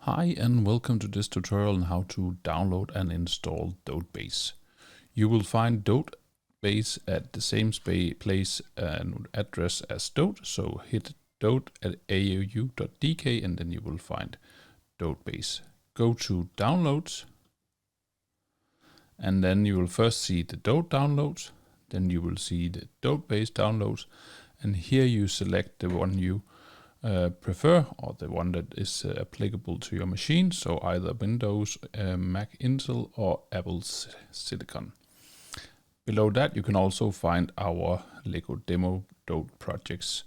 Hi and welcome to this tutorial on how to download and install DOTEbase. You will find DOTEbase at the same place and address as Dote, so hit dote@aou.dk and then you will find DOTEbase. Go to Downloads and then you will first see the Dote downloads, then you will see the DOTEbase downloads, and here you select the one you prefer, or the one that is applicable to your machine, so either Windows, Mac Intel, or Apple's Silicon. Below that you can also find our Lego demo Dote projects.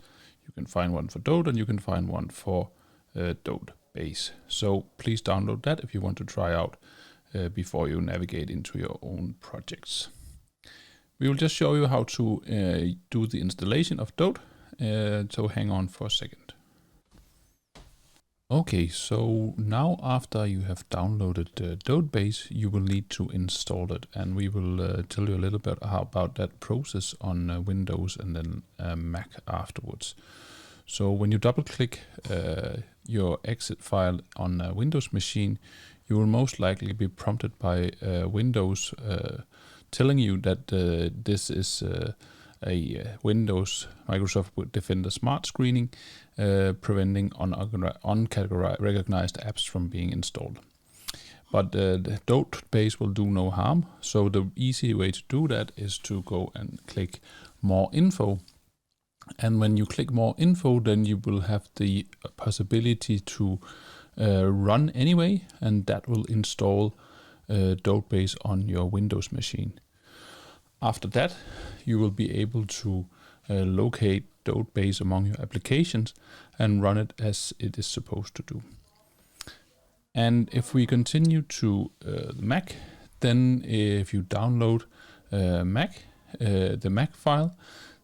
You can find one for Dote and you can find one for DOTEbase. So please download that if you want to try out before you navigate into your own projects. We will just show you how to do the installation of Dote, so hang on for a second. Okay, so now after you have downloaded DOTEbase, you will need to install it, and we will tell you a little bit about that process on Windows and then Mac afterwards. So when you double click your exit file on a Windows machine, you will most likely be prompted by Windows telling you that this is a Windows Microsoft Defender SmartScreening, preventing unrecognized apps from being installed. But the DOTEbase will do no harm, so the easy way to do that is to go and click More Info. And when you click More Info, then you will have the possibility to run anyway, and that will install DOTEbase on your Windows machine. After that, you will be able to locate DOTEbase among your applications and run it as it is supposed to do. And if we continue to the Mac, then if you download the Mac file,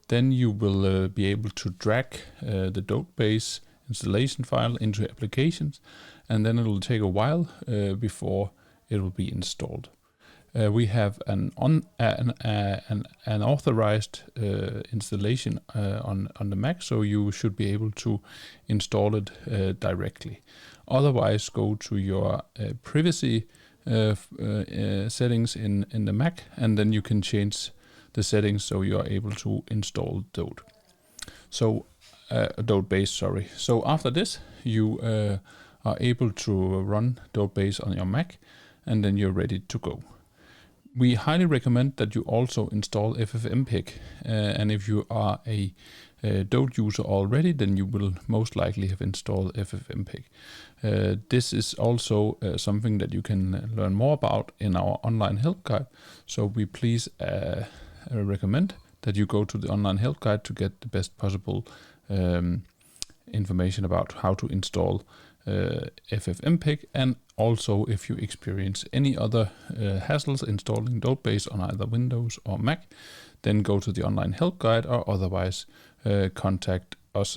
then you will be able to drag the DOTEbase installation file into applications, and then it will take a while before it will be installed. We have an authorized installation on the Mac, so you should be able to install it directly. Otherwise, go to your privacy settings in the Mac, and then you can change the settings so you are able to install DOTEbase. So after this, you are able to run DOTEbase on your Mac, and then you're ready to go. We highly recommend that you also install FFmpeg, and if you are a Dote user already, then you will most likely have installed FFmpeg. This is also something that you can learn more about in our online help guide, so we please recommend that you go to the online help guide to get the best possible information about how to install FFmpeg, and also if you experience any other hassles installing DOTEbase on either Windows or Mac, then go to the online help guide, or otherwise contact us